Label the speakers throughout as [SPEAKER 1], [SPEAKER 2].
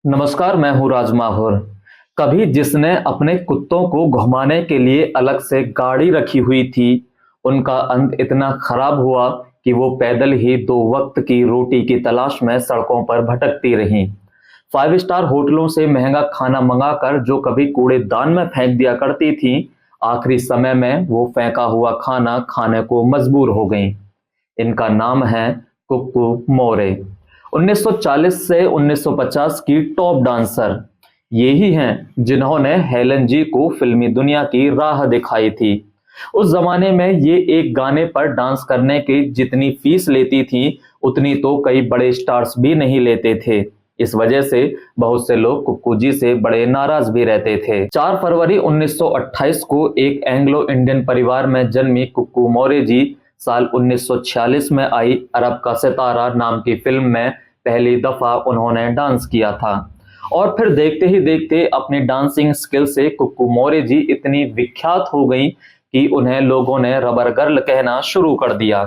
[SPEAKER 1] नमस्कार, मैं हूँ राज माहौर। कभी जिसने अपने कुत्तों को घुमाने के लिए अलग से गाड़ी रखी हुई थी, उनका अंत इतना खराब हुआ कि वो पैदल ही दो वक्त की रोटी की तलाश में सड़कों पर भटकती रहीं। 5 स्टार होटलों से महंगा खाना मंगाकर जो कभी कूड़ेदान में फेंक दिया करती थी, आखिरी समय में वो फेंका हुआ खाना खाने को मजबूर हो गईं। इनका नाम है कुक्कू मोरे। 1940 से 1950 की टॉप डांसर ये ही हैं जिन्होंने हेलन जी को फिल्मी दुनिया की राह दिखाई थी। उस जमाने में ये एक गाने पर डांस करने की जितनी फीस लेती थी, उतनी तो कई बड़े स्टार्स भी नहीं लेते थे। इस वजह से बहुत से लोग कुक्कू जी से बड़े नाराज भी रहते थे। 4 फरवरी 1928 को एक एंग्लो इंडियन परिवार में जन्मी कुक्कू मोरे जी साल 1946 में आई अरब का सितारा नाम की फिल्म में पहली दफा उन्होंने डांस किया था। और फिर देखते ही देखते अपनी डांसिंग स्किल से कुक्कू मोरे जी इतनी विख्यात हो गई कि उन्हें लोगों ने रबर गर्ल कहना शुरू कर दिया।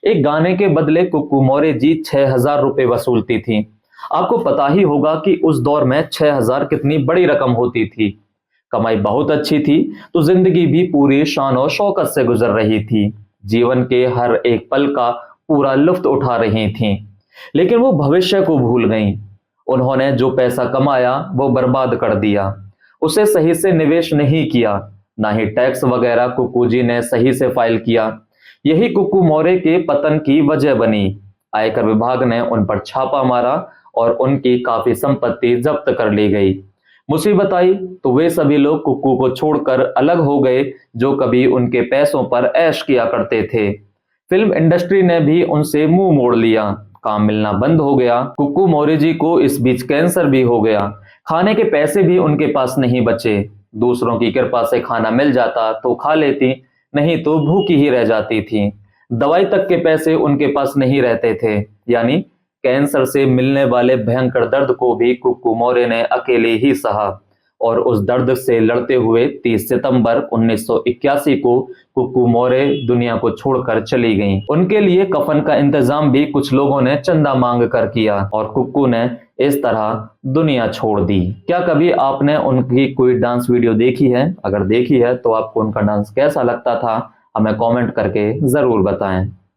[SPEAKER 1] एक गाने के बदले कुक्कू मोरे जी 6,000 रुपए वसूलती थी। आपको पता ही होगा कि उस दौर में 6,000 कितनी बड़ी रकम होती थी। कमाई बहुत अच्छी थी, तो जिंदगी भी पूरी शान और शौकत से गुजर रही थी। जीवन के हर एक पल का पूरा लुत्फ उठा रही थीं। लेकिन वो भविष्य को भूल गईं। उन्होंने जो पैसा कमाया वो बर्बाद कर दिया। उसे सही से निवेश नहीं किया, ना ही टैक्स वगैरह कुक्कू जी ने सही से फाइल किया। यही कुक्कू मोरे के पतन की वजह बनी। आयकर विभाग ने उन पर छापा मारा और उनकी काफी संपत्ति जब्त कर ली गई। मुसीबत आई तो वे सभी लोग कुक्कू को छोड़कर अलग हो गए जो कभी उनके पैसों पर ऐश किया करते थे। फिल्म इंडस्ट्री ने भी उनसे मुंह मोड़ लिया, काम मिलना बंद हो गया। कुक्कू मोरे जी को इस बीच कैंसर भी हो गया। खाने के पैसे भी उनके पास नहीं बचे। दूसरों की कृपा से खाना मिल जाता तो खा लेती, नहीं तो भूखी ही रह जाती थी। दवाई तक के पैसे उनके पास नहीं रहते थे। यानी कैंसर से मिलने वाले भयंकर दर्द को भी कुक्कू मोरे ने अकेले ही सहा और उस दर्द से लड़ते हुए 30 सितंबर 1981 को कुक्कू मोरे दुनिया को छोड़कर चली गईं। उनके लिए कफन का इंतजाम भी कुछ लोगों ने चंदा मांग कर किया और कुक्कू ने इस तरह दुनिया छोड़ दी। क्या कभी आपने उनकी कोई डांस वीडियो देखी है? अगर देखी है तो आपको उनका डांस कैसा लगता था? हमें कमेंट करके जरूर बताएं।